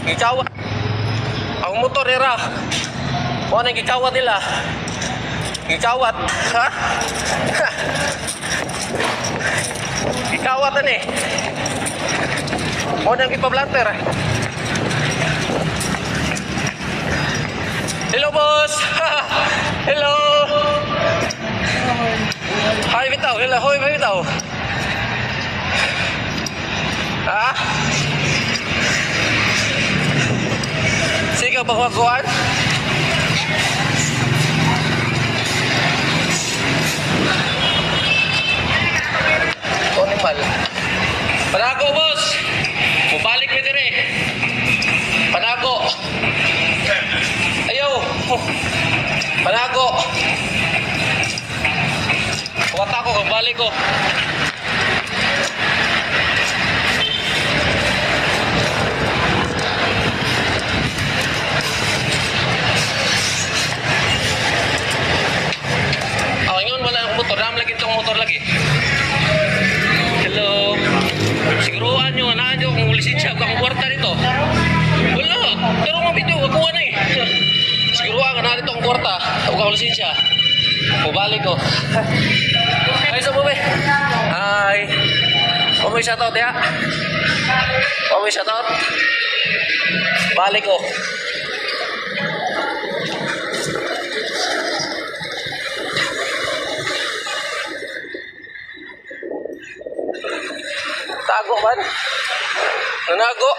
Gikawat. Ang motor nila. O ano yung gikawat nila? Gikawat. Ha? Gikawat ni. O ano yung gipablanter? Hello, boss. Hello. Hi, bitaw. Hello, hoy, bitaw. Ha? Sige, bagwaguan. O, nimal. Panago, boss. Mubalik mo dire. Panago. Ayaw. Panago. Kuwata ko, kagbalik ko. Ngayon wala ang motor. Dami lagi itong motor lagi. Hello. Siguruhan nyo, anaan nyo kung lisensya kung kwarta nito. Wala. Pero mga video, wag na eh. Siguruhan ka na dito ang kwarta. Huwag kang lisensya. Bubalik ko. Ay, sa bube. Hi. Pamoy shoutout ya. Pamoy shoutout. Balik ko. Tago man. Nanago.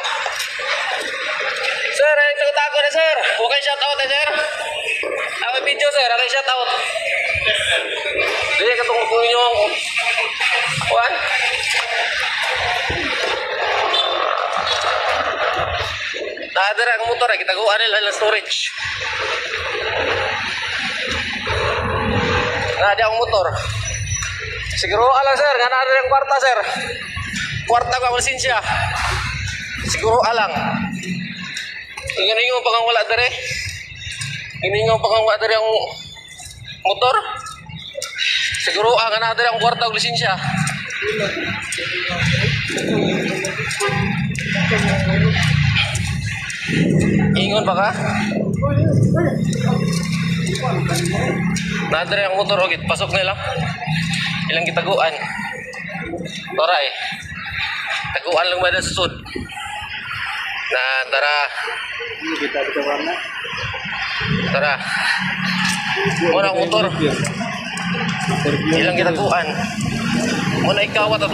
Sir, ay tago na sir. Huwag kayo shoutout sir. Ako video sir, ako shoutout. Dili ka itong ninyo ang kuhan. Nakadara ang motor ay kitaguan nila ng storage. Nakadi ang motor. Siguro alam sir, nga nakadara ang kwarta sir. Kwarta ko ang lisensya. Siguro alang. Ingon pang wala dere. Ingon pang wala dere ang motor. Siguro ang ana dere ang kwarta og lisensya. Ingon pa ka? Nadere ang motor og pasok nila. Ilang gitaguan. Toray. Taguan lang ba na susod? Na tara. Tara. Muna ang motor. Ilang gitaguan. Muna ikaw at